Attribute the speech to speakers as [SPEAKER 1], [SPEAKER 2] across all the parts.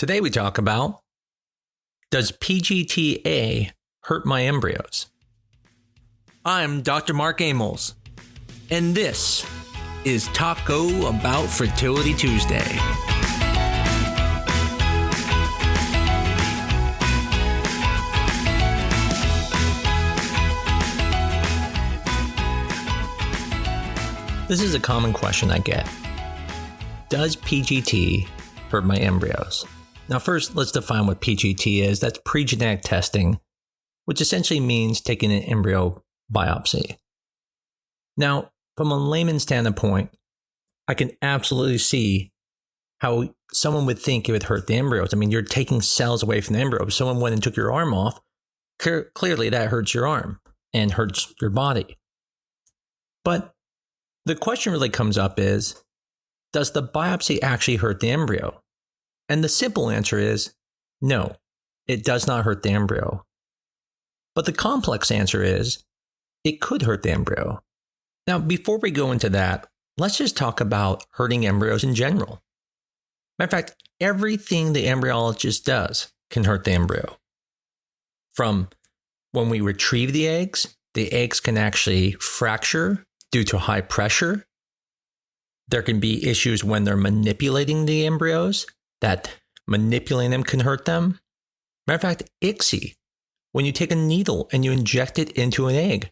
[SPEAKER 1] Today we talk about, does PGT hurt my embryos? I'm Dr. Mark Amols, and this is Taco Bout Fertility Tuesday. This is a common question I get. Does PGT hurt my embryos? Now first, let's define what PGT is. That's pre-genetic testing, which essentially means taking an embryo biopsy. Now, from a layman's standpoint, I can absolutely see how someone would think it would hurt the embryos. I mean, you're taking cells away from the embryo. If someone went and took your arm off, clearly that hurts your arm and hurts your body. But the question really comes up is, does the biopsy actually hurt the embryo? And the simple answer is no, it does not hurt the embryo. But the complex answer is it could hurt the embryo. Now, before we go into that, let's just talk about hurting embryos in general. Matter of fact, everything the embryologist does can hurt the embryo. From when we retrieve the eggs can actually fracture due to high pressure. There can be issues when they're manipulating the embryos, that manipulating them can hurt them. Matter of fact, ICSI, when you take a needle and you inject it into an egg,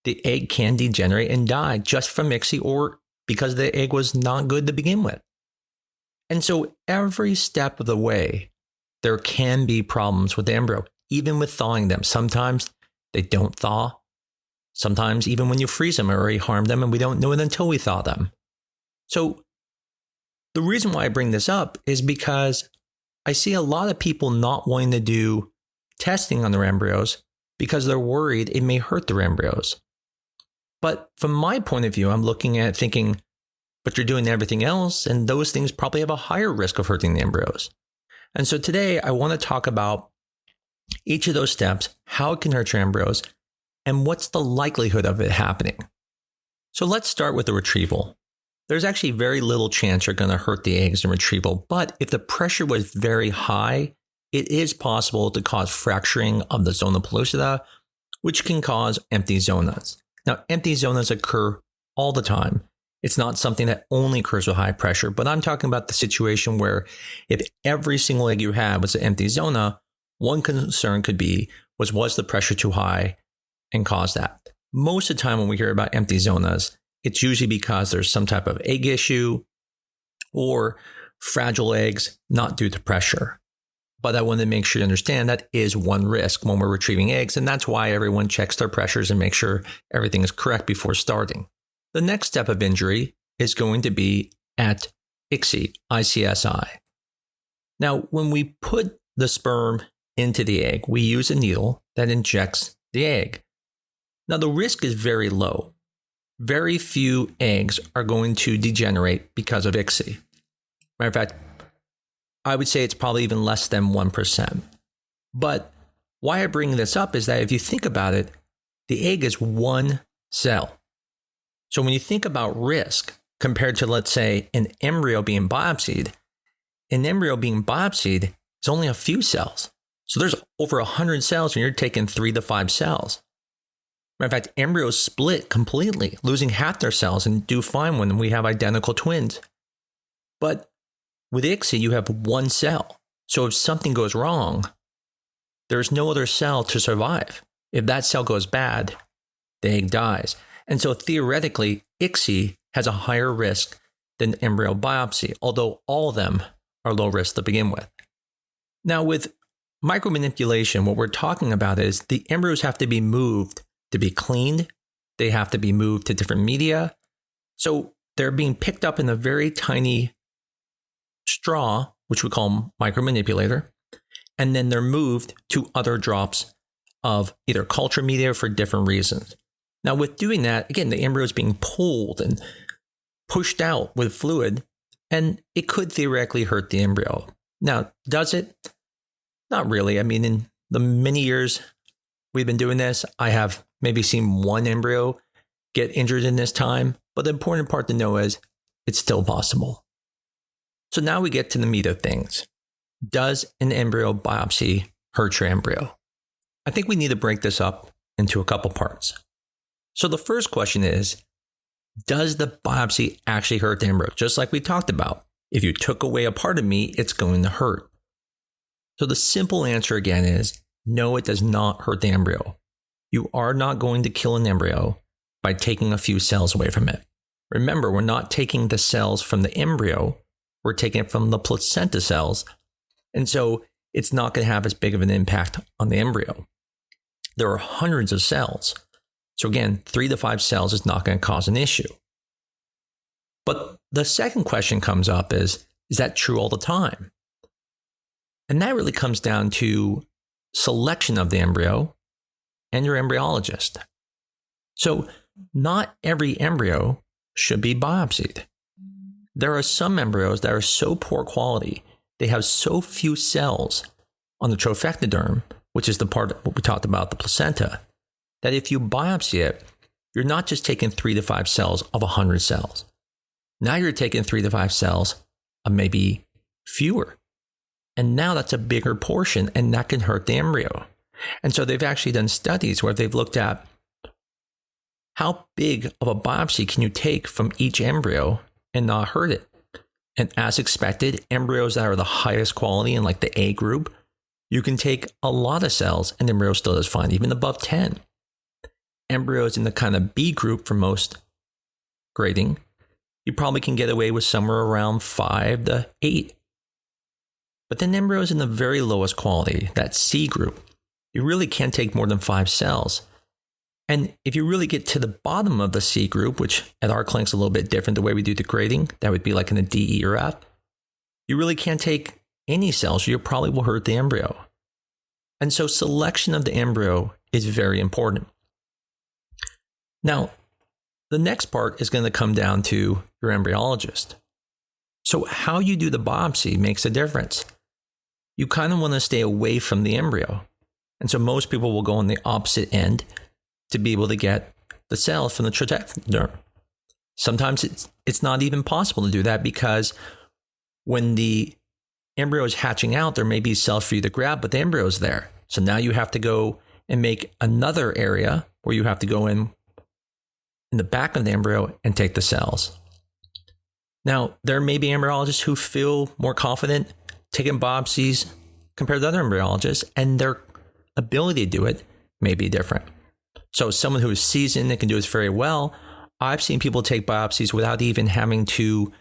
[SPEAKER 1] the egg can degenerate and die just from ICSI or because the egg was not good to begin with. And so every step of the way, there can be problems with the embryo, even with thawing them. Sometimes they don't thaw. Sometimes even when you freeze them, it already harmed them and we don't know it until we thaw them. So the reason why I bring this up is because I see a lot of people not wanting to do testing on their embryos because they're worried it may hurt their embryos. But from my point of view, I'm looking at it thinking, but you're doing everything else, and those things probably have a higher risk of hurting the embryos. And so today I want to talk about each of those steps, how it can hurt your embryos, and what's the likelihood of it happening. So let's start with the retrieval. There's actually very little chance you're going to hurt the eggs in retrieval, but if the pressure was very high, it is possible to cause fracturing of the zona pellucida, which can cause empty zonas. Now, empty zonas occur all the time. It's not something that only occurs with high pressure, but I'm talking about the situation where if every single egg you had was an empty zona, one concern could be, was the pressure too high and caused that? Most of the time when we hear about empty zonas, it's usually because there's some type of egg issue or fragile eggs, not due to pressure. But I want to make sure you understand that is one risk when we're retrieving eggs, and that's why everyone checks their pressures and makes sure everything is correct before starting. The next step of injury is going to be at ICSI. Now, when we put the sperm into the egg, we use a needle that injects the egg. Now, the risk is very low. Very few eggs are going to degenerate because of ICSI. Matter of fact, I would say it's probably even less than 1%. But why I bring this up is that if you think about it, the egg is one cell. So when you think about risk compared to, let's say, an embryo being biopsied is only a few cells. So there's over 100 cells and you're taking 3 to 5 cells. Matter of fact, embryos split completely, losing half their cells and do fine when we have identical twins. But with ICSI, you have one cell. So if something goes wrong, there's no other cell to survive. If that cell goes bad, the egg dies. And so theoretically, ICSI has a higher risk than embryo biopsy, although all of them are low risk to begin with. Now with micromanipulation, what we're talking about is the embryos have to be moved to be cleaned. They have to be moved to different media. So they're being picked up in a very tiny straw, which we call micromanipulator, and then they're moved to other drops of either culture media for different reasons. Now with doing that, again, the embryo is being pulled and pushed out with fluid, and it could theoretically hurt the embryo. Now, does it? Not really. I mean, in the many years we've been doing this, I have maybe seen one embryo get injured in this time, but the important part to know is it's still possible. So now we get to the meat of things. Does an embryo biopsy hurt your embryo? I think we need to break this up into a couple parts. So the first question is, does the biopsy actually hurt the embryo? Just like we talked about, if you took away a part of me, it's going to hurt. So the simple answer again is, no, it does not hurt the embryo. You are not going to kill an embryo by taking a few cells away from it. Remember, we're not taking the cells from the embryo, we're taking it from the placenta cells. And so it's not going to have as big of an impact on the embryo. There are hundreds of cells. So again, 3 to 5 cells is not going to cause an issue. But the second question comes up is that true all the time? And that really comes down to selection of the embryo and your embryologist. So not every embryo should be biopsied. There are some embryos that are so poor quality, they have so few cells on the trophectoderm, which is the part that we talked about, the placenta, that if you biopsy it, you're not just taking 3 to 5 cells of 100 cells. Now you're taking 3 to 5 cells of maybe fewer. And now that's a bigger portion, and that can hurt the embryo. And so they've actually done studies where they've looked at how big of a biopsy can you take from each embryo and not hurt it. And as expected, embryos that are the highest quality in like the A group, you can take a lot of cells and the embryo still does fine, even above 10. Embryos in the kind of B group for most grading, you probably can get away with somewhere around 5 to 8. But then embryos in the very lowest quality, that C group, you really can't take more than 5 cells. And if you really get to the bottom of the C group, which at our clinic's a little bit different the way we do the grading, that would be like in a D, E, or F, you really can't take any cells, you probably will hurt the embryo. And so selection of the embryo is very important. Now, the next part is going to come down to your embryologist. So how you do the biopsy makes a difference. You kind of want to stay away from the embryo. And so most people will go on the opposite end to be able to get the cells from the trophectoderm. Sometimes it's not even possible to do that because when the embryo is hatching out, there may be cells for you to grab, but the embryo is there. So now you have to go and make another area where you have to go in the back of the embryo and take the cells. Now, there may be embryologists who feel more confident taking biopsies compared to other embryologists, and their ability to do it may be different. So someone who is seasoned and can do this very well, I've seen people take biopsies without even having to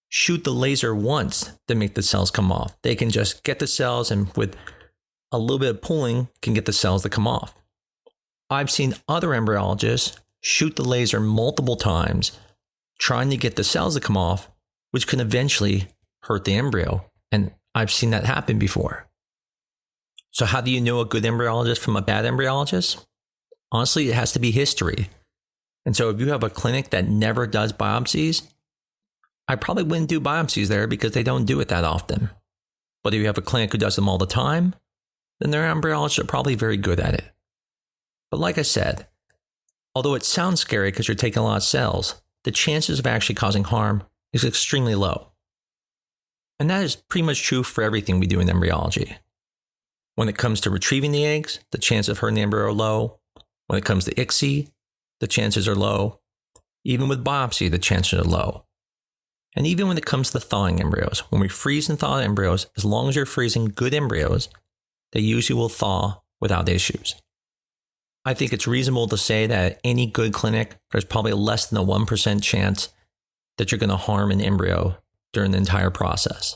[SPEAKER 1] shoot the laser once to make the cells come off. They can just get the cells and with a little bit of pulling can get the cells to come off. I've seen other embryologists shoot the laser multiple times trying to get the cells to come off, which can eventually hurt the embryo. And I've seen that happen before. So how do you know a good embryologist from a bad embryologist? Honestly, it has to be history. And so if you have a clinic that never does biopsies, I probably wouldn't do biopsies there because they don't do it that often. But if you have a clinic who does them all the time, then their embryologists are probably very good at it. But like I said, although it sounds scary because you're taking a lot of cells, the chances of actually causing harm is extremely low. And that is pretty much true for everything we do in embryology. When it comes to retrieving the eggs, the chances of hurting the embryo are low. When it comes to ICSI, the chances are low. Even with biopsy, the chances are low. And even when it comes to thawing embryos, when we freeze and thaw embryos, as long as you're freezing good embryos, they usually will thaw without issues. I think it's reasonable to say that at any good clinic, there's probably less than a 1% chance that you're going to harm an embryo during the entire process.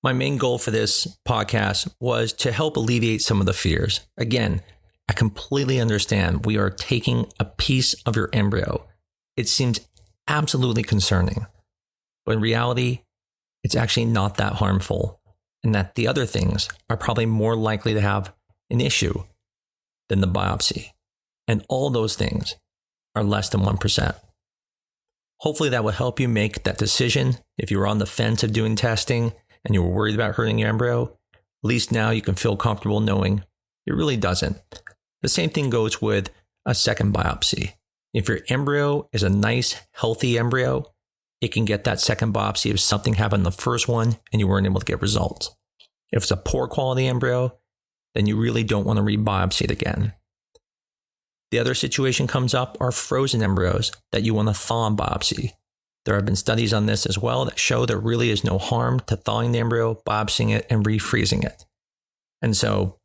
[SPEAKER 1] My main goal for this podcast was to help alleviate some of the fears. Again, I completely understand we are taking a piece of your embryo. It seems absolutely concerning, but in reality, it's actually not that harmful, and that the other things are probably more likely to have an issue than the biopsy. And all those things are less than 1%. Hopefully that will help you make that decision. If you were on the fence of doing testing and you were worried about hurting your embryo, at least now you can feel comfortable knowing it really doesn't. The same thing goes with a second biopsy. If your embryo is a nice, healthy embryo, it can get that second biopsy if something happened in the first one and you weren't able to get results. If it's a poor quality embryo, then you really don't want to re-biopsy it again. The other situation comes up are frozen embryos that you want to thaw and biopsy. There have been studies on this as well that show there really is no harm to thawing the embryo, biopsying it, and refreezing it. And so,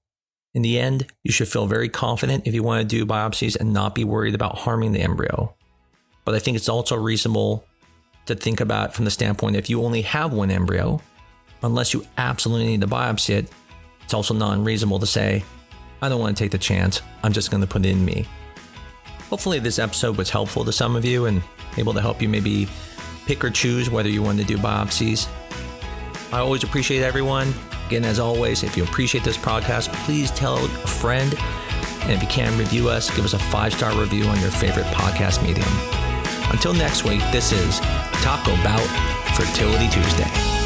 [SPEAKER 1] in the end, you should feel very confident if you want to do biopsies and not be worried about harming the embryo. But I think it's also reasonable to think about from the standpoint if you only have one embryo, unless you absolutely need to biopsy it, it's also not unreasonable to say, I don't want to take the chance, I'm just going to put it in me. Hopefully this episode was helpful to some of you and able to help you maybe pick or choose whether you want to do biopsies. I always appreciate everyone. Again, as always, if you appreciate this podcast, please tell a friend. And if you can, review us, give us a 5-star review on your favorite podcast medium. Until next week, this is Taco Bout Fertility Tuesday.